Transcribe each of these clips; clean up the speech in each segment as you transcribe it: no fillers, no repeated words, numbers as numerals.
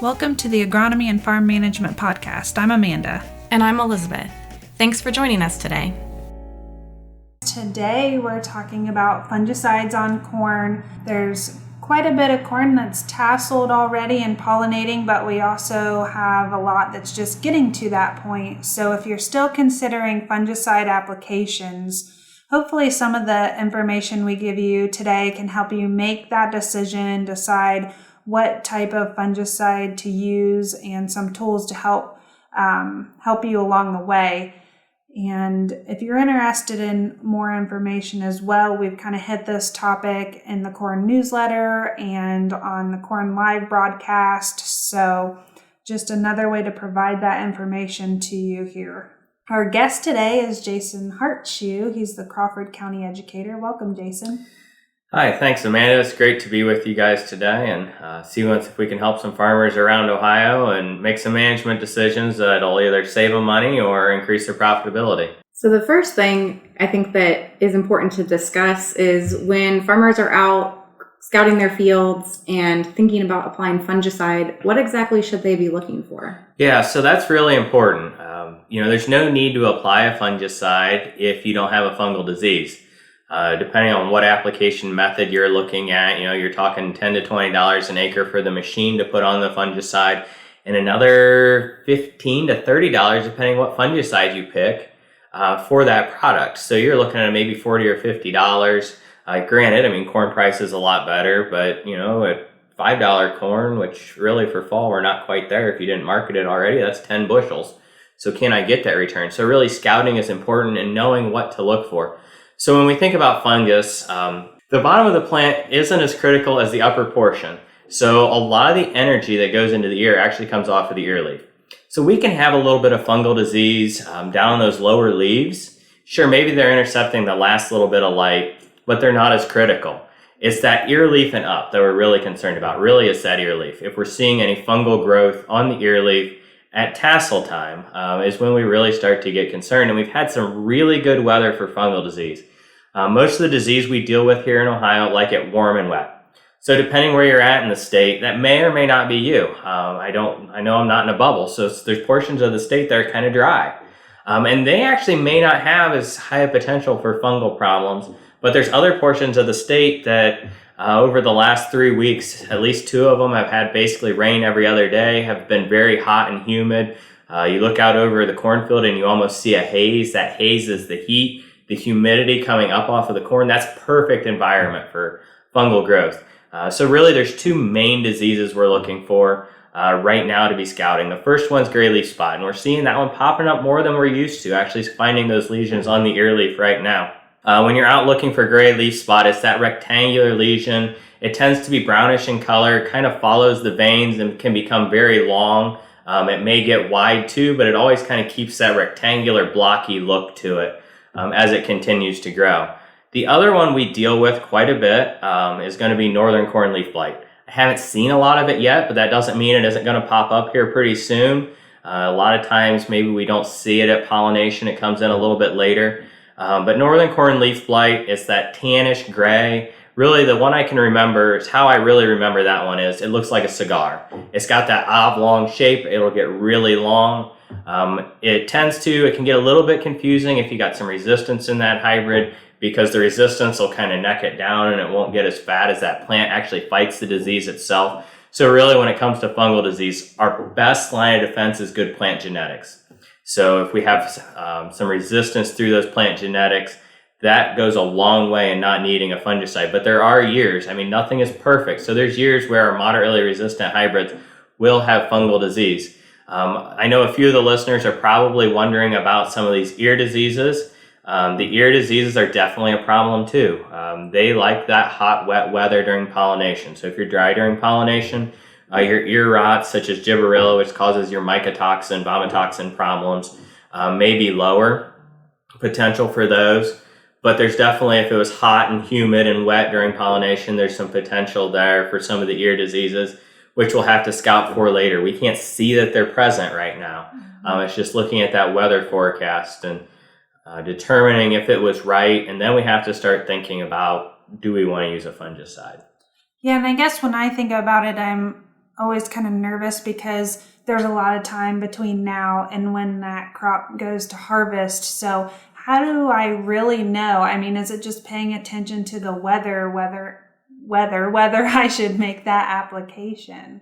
Welcome to the Agronomy and Farm Management Podcast. I'm Amanda. And I'm Elizabeth. Thanks for joining us today. Today we're talking about fungicides on corn. There's quite a bit of corn that's tasseled already and pollinating, but we also have a lot that's just getting to that point. So if you're still considering fungicide applications, hopefully some of the information we give you today can help you make that decision, decide what type of fungicide to use, and some tools to help you along the way. And if you're interested in more information as well, we've kind of hit this topic in the Corn newsletter and on the Corn Live broadcast. So just another way to provide that information to you here. Our guest today is Jason Hartschuh. He's the Crawford County educator. Welcome, Jason. Hi, thanks, Amanda. It's great to be with you guys today and see if we can help some farmers around Ohio and make some management decisions that'll either save them money or increase their profitability. So the first thing I think that is important to discuss is when farmers are out scouting their fields and thinking about applying fungicide, what exactly should they be looking for? Yeah, so that's really important. There's no need to apply a fungicide if you don't have a fungal disease. Depending on what application method you're looking at, you're talking $10 to $20 an acre for the machine to put on the fungicide, and another $15 to $30 depending what fungicide you pick for that product. So you're looking at maybe $40 or $50. Granted, corn price is a lot better, but at $5 corn, which really for fall we're not quite there. If you didn't market it already, that's 10 bushels. So can I get that return? So really scouting is important and knowing what to look for. So when we think about fungus, the bottom of the plant isn't as critical as the upper portion. So a lot of the energy that goes into the ear actually comes off of the ear leaf. So we can have a little bit of fungal disease down those lower leaves. Sure, maybe they're intercepting the last little bit of light, but they're not as critical. It's that ear leaf and up that we're really concerned about. Really, it's that ear leaf. If we're seeing any fungal growth on the ear leaf at tassel time is when we really start to get concerned. And we've had some really good weather for fungal disease. Most of the disease we deal with here in Ohio like it warm and wet. So depending where you're at in the state, that may or may not be you. I know I'm not in a bubble, so there's portions of the state that are kind of dry. And they actually may not have as high a potential for fungal problems, but there's other portions of the state that over the last 3 weeks, at least 2 of them have had basically rain every other day, have been very hot and humid. You look out over the cornfield and you almost see a haze. That haze is the heat, the humidity coming up off of the corn. That's perfect environment for fungal growth. So really there's 2 main diseases we're looking for right now to be scouting. The first one's gray leaf spot, and we're seeing that one popping up more than we're used to, actually finding those lesions on the ear leaf right now. When you're out looking for gray leaf spot, it's that rectangular lesion. It tends to be brownish in color, kind of follows the veins and can become very long. It may get wide too, but it always kind of keeps that rectangular blocky look to it as it continues to grow. The other one we deal with quite a bit is going to be northern corn leaf blight. I haven't seen a lot of it yet, but that doesn't mean it isn't going to pop up here pretty soon. A lot of times maybe we don't see it at pollination. It comes in a little bit later. But northern corn leaf blight is that tannish gray. Really, the one I can remember is how I really remember that one is it looks like a cigar. It's got that oblong shape. It'll get really long. It can get a little bit confusing if you got some resistance in that hybrid, because the resistance will kind of neck it down and it won't get as fat as that plant actually fights the disease itself. So really when it comes to fungal disease, our best line of defense is good plant genetics. So if we have some resistance through those plant genetics, that goes a long way in not needing a fungicide. But there are years, nothing is perfect. So there's years where our moderately resistant hybrids will have fungal disease. I know a few of the listeners are probably wondering about some of these ear diseases. The ear diseases are definitely a problem too. They like that hot, wet weather during pollination. So if you're dry during pollination, your ear rot, such as gibberella, which causes your mycotoxin, vomitoxin problems, may be lower potential for those. But there's definitely, if it was hot and humid and wet during pollination, there's some potential there for some of the ear diseases, which we'll have to scout for later. We can't see that they're present right now. It's just looking at that weather forecast and determining if it was right. And then we have to start thinking about, do we want to use a fungicide? Yeah, and I guess when I think about it, I'm always kind of nervous because there's a lot of time between now and when that crop goes to harvest. So how do I really know? I mean, is it just paying attention to the whether I should make that application?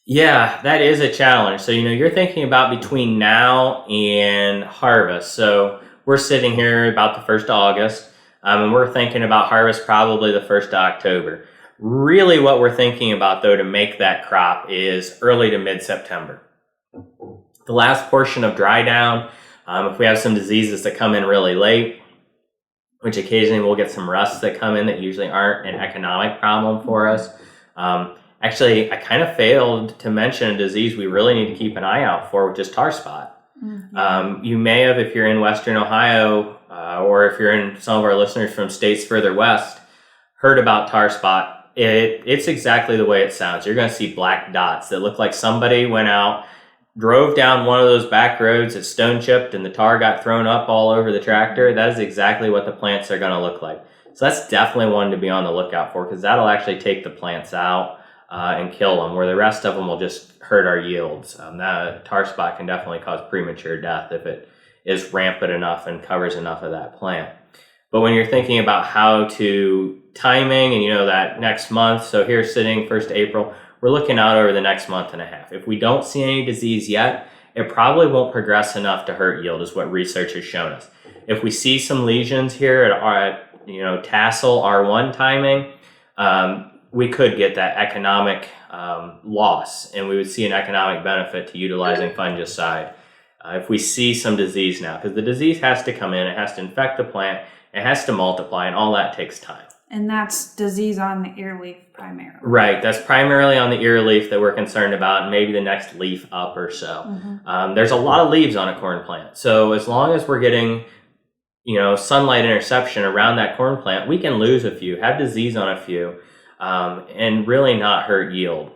Yeah, that is a challenge. So, you're thinking about between now and harvest. So we're sitting here about the 1st of August, and we're thinking about harvest probably the 1st of October. Really what we're thinking about, though, to make that crop is early to mid-September. The last portion of dry down, if we have some diseases that come in really late, which occasionally we'll get some rusts that come in that usually aren't an economic problem for us. Actually, I kind of failed to mention a disease we really need to keep an eye out for, which is tar spot. Mm-hmm. You may have, if you're in Western Ohio, or if you're in some of our listeners from states further west, heard about tar spot. It's exactly the way it sounds. You're going to see black dots that look like somebody went out, drove down one of those back roads that's stone chipped and the tar got thrown up all over the tractor. That is exactly what the plants are going to look like. So that's definitely one to be on the lookout for, because that'll actually take the plants out and kill them, where the rest of them will just hurt our yields. That tar spot can definitely cause premature death if it is rampant enough and covers enough of that plant. But when you're thinking about how to timing and that next month, so here sitting 1st April, we're looking out over the next month and a half. If we don't see any disease yet, it probably won't progress enough to hurt yield, is what research has shown us. If we see some lesions here at tassel R1 timing, we could get that economic loss, and we would see an economic benefit to utilizing fungicide. If we see some disease now, because the disease has to come in, it has to infect the plant, it has to multiply, and all that takes time. And that's disease on the ear leaf primarily. Right, that's primarily on the ear leaf that we're concerned about, and maybe the next leaf up or so. Mm-hmm. There's a lot of leaves on a corn plant, so as long as we're getting sunlight interception around that corn plant, we can lose a few, have disease on a few, and really not hurt yield,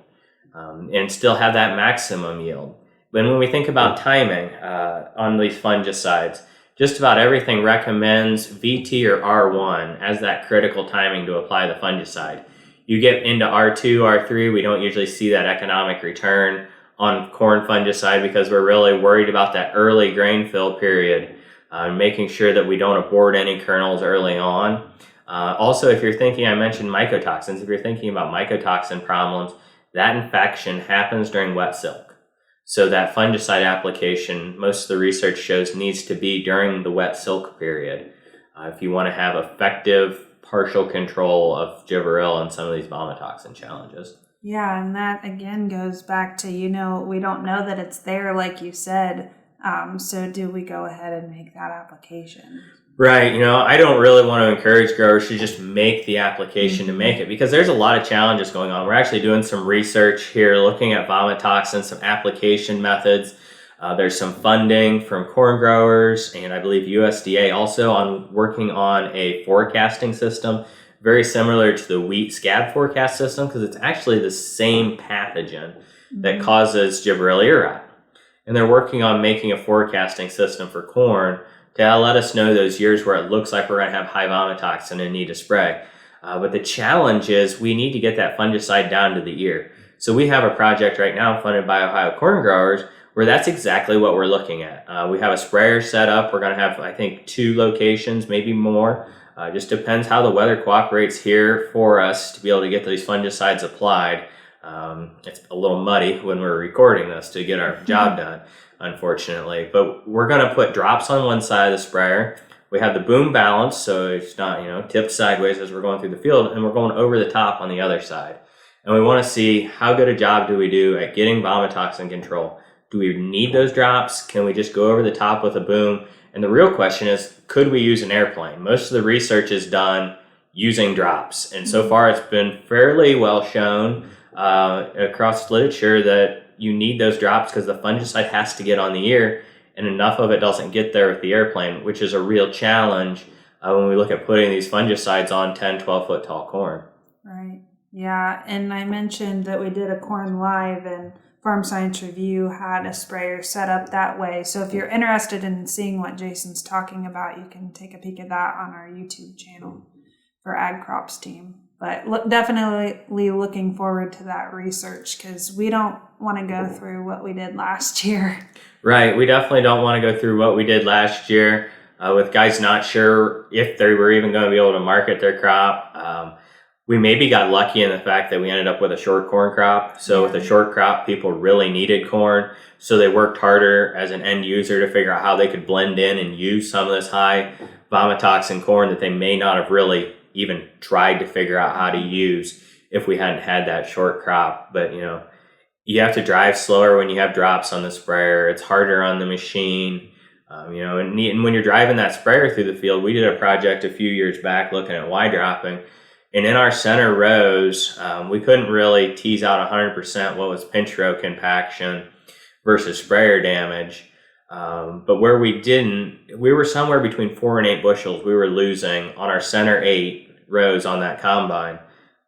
and still have that maximum yield. But when we think about timing on these fungicides, just about everything recommends VT or R1 as that critical timing to apply the fungicide. You get into R2, R3, we don't usually see that economic return on corn fungicide because we're really worried about that early grain fill period, making sure that we don't abort any kernels early on. Also, if you're thinking, I mentioned mycotoxins, if you're thinking about mycotoxin problems, that infection happens during wet silk. So that fungicide application, most of the research shows, needs to be during the wet silk period if you want to have effective partial control of gibberella and some of these vomitoxin challenges. Yeah, and that again goes back to, we don't know that it's there, like you said. So do we go ahead and make that application? Right. I don't really want to encourage growers to just make the application to make it, because there's a lot of challenges going on. We're actually doing some research here looking at vomitoxins, some application methods. There's some funding from corn growers and I believe USDA also on working on a forecasting system very similar to the wheat scab forecast system, because it's actually the same pathogen that causes gibberella ear rot. And they're working on making a forecasting system for corn to let us know those years where it looks like we're going to have high vomitoxin and need to spray. But the challenge is we need to get that fungicide down to the ear. So we have a project right now funded by Ohio corn growers where that's exactly what we're looking at. We have a sprayer set up. We're going to have, I think, 2 locations, maybe more. Just depends how the weather cooperates here for us to be able to get these fungicides applied. It's a little muddy when we're recording this to get our job done, unfortunately. But we're going to put drops on one side of the sprayer. We have the boom balance, so it's not, tipped sideways as we're going through the field, and we're going over the top on the other side. And we want to see how good a job do we do at getting vomitoxin control. Do we need those drops? Can we just go over the top with a boom? And the real question is, could we use an airplane? Most of the research is done using drops. And so far it's been fairly well shown across literature that you need those drops because the fungicide has to get on the ear, and enough of it doesn't get there with the airplane, which is a real challenge when we look at putting these fungicides on 10, 12 foot tall corn. Right. Yeah. And I mentioned that we did a corn live, and Farm Science Review had a sprayer set up that way. So if you're interested in seeing what Jason's talking about, you can take a peek at that on our YouTube channel for Ag Crops team. But definitely looking forward to that research because we don't want to go through what we did last year. Right. We definitely don't want to go through what we did last year with guys not sure if they were even going to be able to market their crop. We maybe got lucky in the fact that we ended up with a short corn crop. So with a short crop, people really needed corn. So they worked harder as an end user to figure out how they could blend in and use some of this high vomitoxin corn that they may not have really even tried to figure out how to use if we hadn't had that short crop. But, you have to drive slower when you have drops on the sprayer. It's harder on the machine. And when you're driving that sprayer through the field, we did a project a few years back looking at Y dropping. And in our center rows, we couldn't really tease out 100% what was pinch row compaction versus sprayer damage. But where we didn't, we were somewhere between 4 and 8 bushels we were losing on our center 8 rows on that combine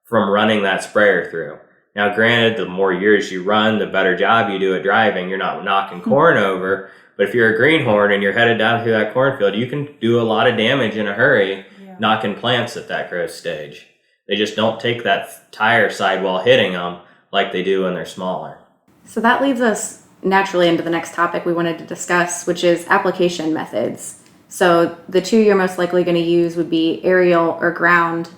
from running that sprayer through. Now, granted, the more years you run, the better job you do at driving. You're not knocking corn over. But if you're a greenhorn and you're headed down through that cornfield, you can do a lot of damage in a hurry, knocking plants at that growth stage. They just don't take that tire sidewall hitting them like they do when they're smaller. So that leads us naturally into the next topic we wanted to discuss, which is application methods. So the 2 you're most likely going to use would be aerial or ground.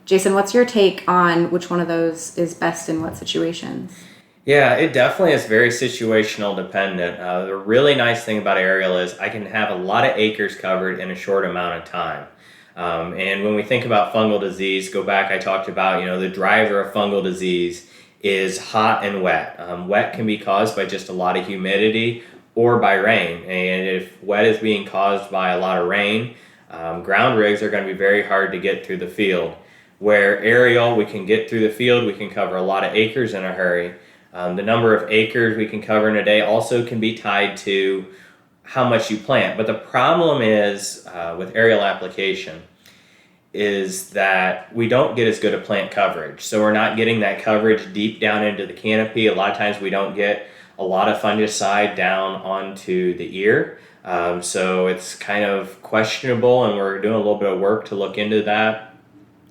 Jason, what's your take on which one of those is best in what situations? Yeah, it definitely is very situational dependent. The really nice thing about aerial is I can have a lot of acres covered in a short amount of time. And when we think about fungal disease, go back, I talked about, the driver of fungal disease is hot and wet. Wet can be caused by just a lot of humidity or by rain. And if wet is being caused by a lot of rain, ground rigs are going to be very hard to get through the field. Where aerial, we can get through the field, we can cover a lot of acres in a hurry. The number of acres we can cover in a day also can be tied to how much you plant. But the problem is with aerial application is that we don't get as good a plant coverage. So we're not getting that coverage deep down into the canopy. A lot of times we don't get a lot of fungicide down onto the ear. So it's kind of questionable, and we're doing a little bit of work to look into that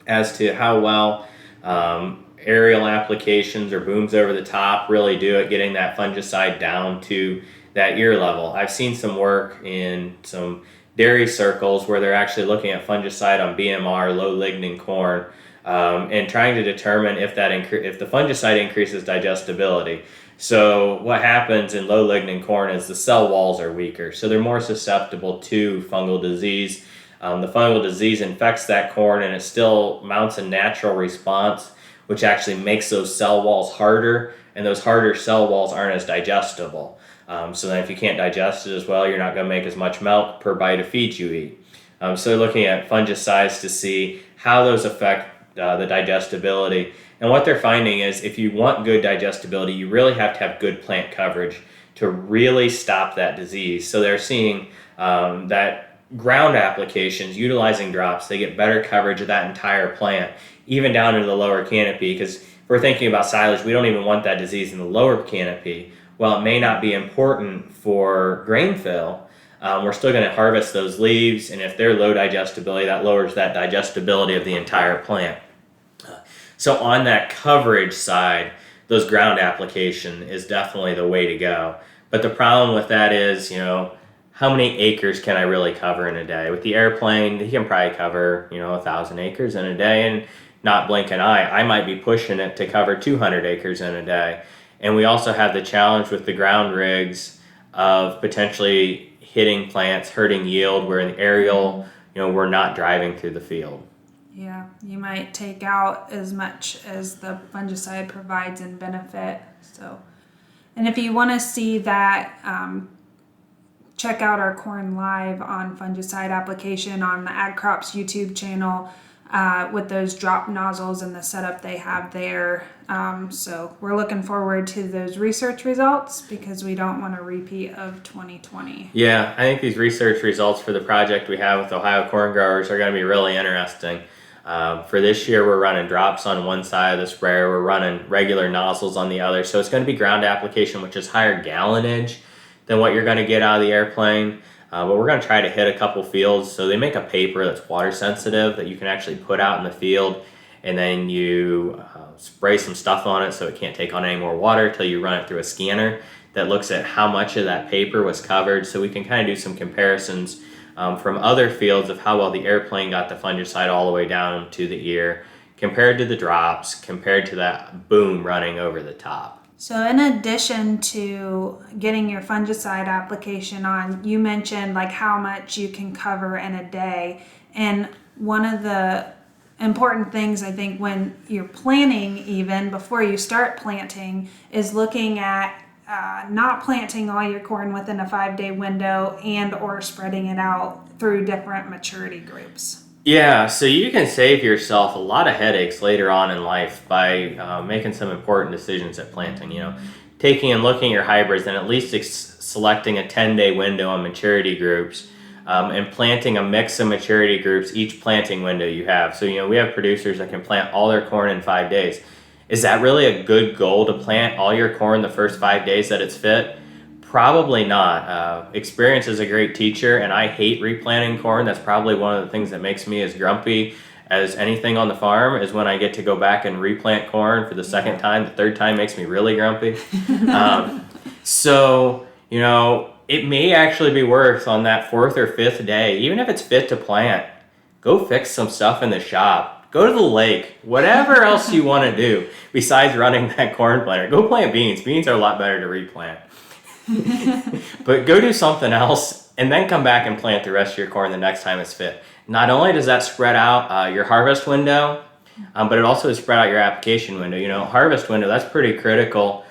as to how well aerial applications or booms over the top really do at getting that fungicide down to that ear level. I've seen some work in some dairy circles where they're actually looking at fungicide on BMR, low lignin corn, and trying to determine if the fungicide increases digestibility. So what happens in low lignin corn is the cell walls are weaker, so they're more susceptible to fungal disease. The fungal disease infects that corn, and it still mounts a natural response, which actually makes those cell walls harder, and those harder cell walls aren't as digestible. So then if you can't digest it as well, you're not going to make as much milk per bite of feed you eat. So looking at fungicides to see how those affect the digestibility. And what they're finding is if you want good digestibility, you really have to have good plant coverage to really stop that disease. So they're seeing that ground applications utilizing drops, they get better coverage of that entire plant, even down into the lower canopy, because if we're thinking about silage, we don't even want that disease in the lower canopy. While it may not be important for grain fill, we're still going to harvest those leaves, and if they're low digestibility, that lowers that digestibility of the entire plant. So on that coverage side, those ground application is definitely the way to go. But the problem with that is, how many acres can I really cover in a day? With the airplane, you can probably cover, 1,000 acres in a day and not blink an eye. I might be pushing it to cover 200 acres in a day. And we also have the challenge with the ground rigs of potentially hitting plants, hurting yield, where in the aerial, we're not driving through the field. Yeah, you might take out as much as the fungicide provides in benefit. So, and if you want to see that, check out our Corn Live on fungicide application on the AgCrops YouTube channel with those drop nozzles and the setup they have there. So we're looking forward to those research results because we don't want a repeat of 2020. Yeah, I think these research results for the project we have with Ohio corn growers are going to be really interesting. For this year, we're running drops on one side of the sprayer. We're running regular nozzles on the other. So it's going to be ground application, which is higher gallonage than what you're going to get out of the airplane. But we're going to try to hit a couple fields. So they make a paper that's water sensitive that you can actually put out in the field and then you spray some stuff on it so it can't take on any more water until you run it through a scanner that looks at how much of that paper was covered, so we can kind of do some comparisons from other fields of how well the airplane got the fungicide all the way down to the ear compared to the drops, compared to that boom running over the top. So in addition to getting your fungicide application on, you mentioned like how much you can cover in a day. And one of the important things I think when you're planning, even before you start planting, is looking at not planting all your corn within a 5-day window and or spreading it out through different maturity groups. Yeah, so you can save yourself a lot of headaches later on in life by making some important decisions at planting. Taking and looking at your hybrids and at least selecting a 10-day window on maturity groups, and planting a mix of maturity groups each planting window you have. So, we have producers that can plant all their corn in 5 days. Is that really a good goal to plant all your corn the first 5 days that it's fit? Probably not. Experience is a great teacher, and I hate replanting corn. That's probably one of the things that makes me as grumpy as anything on the farm, is when I get to go back and replant corn for the second time. The third time makes me really grumpy. So, it may actually be worth on that 4th or 5th day, even if it's fit to plant, go fix some stuff in the shop. Go to the lake, whatever else you want to do besides running that corn planter. Go plant beans. Beans are a lot better to replant. But go do something else and then come back and plant the rest of your corn the next time it's fit. Not only does that spread out your harvest window, but it also spread out your application window. Harvest window, that's pretty critical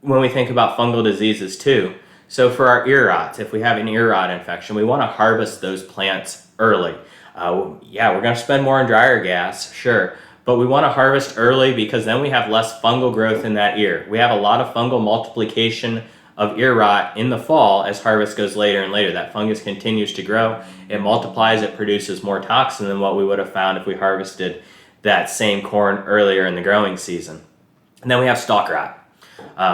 when we think about fungal diseases too. So for our ear rots, if we have an ear rot infection, we want to harvest those plants early. We're going to spend more on dryer gas, sure, but we want to harvest early because then we have less fungal growth in that ear. We have a lot of fungal multiplication of ear rot in the fall as harvest goes later and later. That fungus continues to grow, it multiplies, it produces more toxin than what we would have found if we harvested that same corn earlier in the growing season. And then we have stalk rot.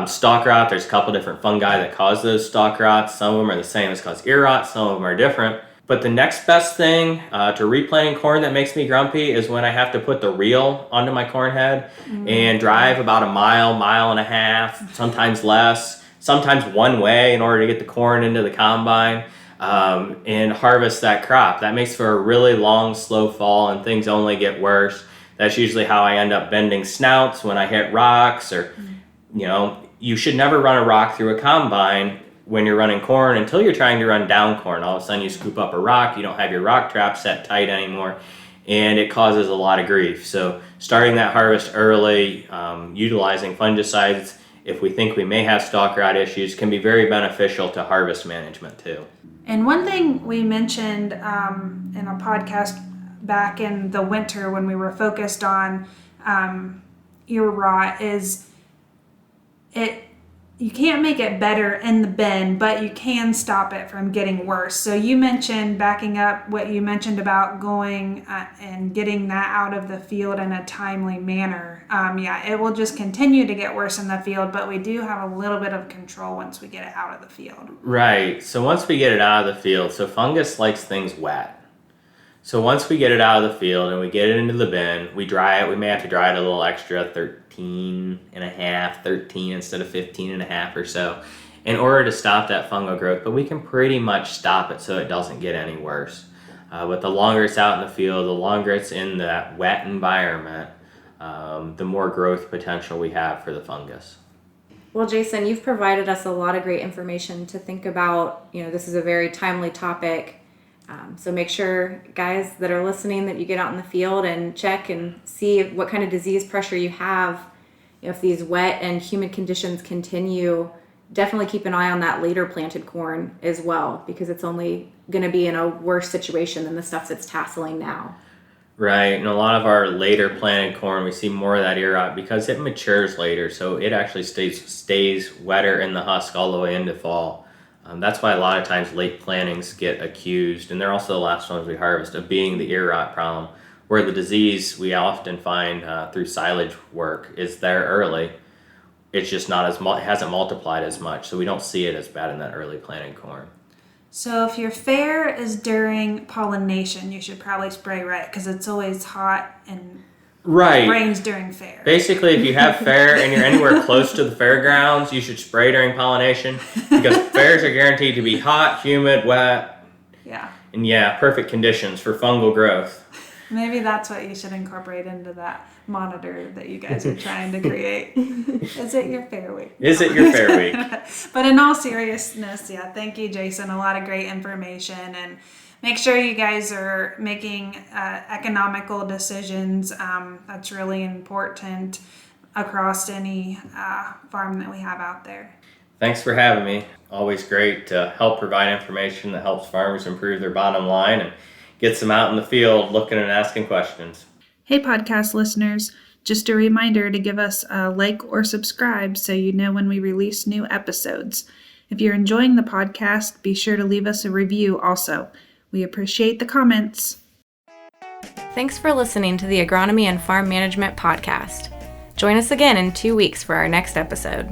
Stalk rot, there's a couple different fungi that cause those stalk rots. Some of them are the same as cause ear rot, some of them are different. But the next best thing to replanting corn that makes me grumpy is when I have to put the reel onto my corn head and drive about a mile and a half, sometimes less, sometimes one way in order to get the corn into the combine and harvest that crop. That makes for a really long, slow fall, and things only get worse. That's usually how I end up bending snouts when I hit rocks, or, you should never run a rock through a combine when you're running corn until you're trying to run down corn. All of a sudden you scoop up a rock, you don't have your rock trap set tight anymore, and it causes a lot of grief. So starting that harvest early, utilizing fungicides if we think we may have stalk rot issues, can be very beneficial to harvest management too. And one thing we mentioned in a podcast back in the winter when we were focused on ear rot is you can't make it better in the bin, but you can stop it from getting worse. So you mentioned, backing up what you mentioned about going and getting that out of the field in a timely manner. It will just continue to get worse in the field, but we do have a little bit of control once we get it out of the field. Right. So once we get it out of the field, so fungus likes things wet. So once we get it out of the field and we get it into the bin, we dry it. We may have to dry it a little extra, 13 instead of 15 and a half or so, in order to stop that fungal growth. But we can pretty much stop it so it doesn't get any worse. But the longer it's out in the field, the longer it's in that wet environment, the more growth potential we have for the fungus. Well, Jason, you've provided us a lot of great information to think about. This is a very timely topic. So make sure, guys that are listening, that you get out in the field and check and see what kind of disease pressure you have. If these wet and humid conditions continue, definitely keep an eye on that later planted corn as well, because it's only going to be in a worse situation than the stuff that's tasseling now. Right, and a lot of our later planted corn, we see more of that ear rot because it matures later, so it actually stays wetter in the husk all the way into fall. That's why a lot of times late plantings get accused, and they're also the last ones we harvest, of being the ear rot problem, where the disease we often find through silage work is there early. It's just not it hasn't multiplied as much, so we don't see it as bad in that early planted corn. So if your fair is during pollination, you should probably spray right, because it's always hot and Right. rains during fair. Basically, if you have fair and you're anywhere close to the fairgrounds, you should spray during pollination because fairs are guaranteed to be hot, humid, wet, Yeah. and perfect conditions for fungal growth. Maybe that's what you should incorporate into that monitor that you guys are trying to create. Is it your fair week? Is it your fair week? But in all seriousness, thank you, Jason. A lot of great information, and make sure you guys are making economical decisions. That's really important across any farm that we have out there. Thanks for having me. Always great to help provide information that helps farmers improve their bottom line and gets them out in the field looking and asking questions. Hey, podcast listeners. Just a reminder to give us a like or subscribe so you know when we release new episodes. If you're enjoying the podcast, be sure to leave us a review also. We appreciate the comments. Thanks for listening to the Agronomy and Farm Management Podcast. Join us again in 2 weeks for our next episode.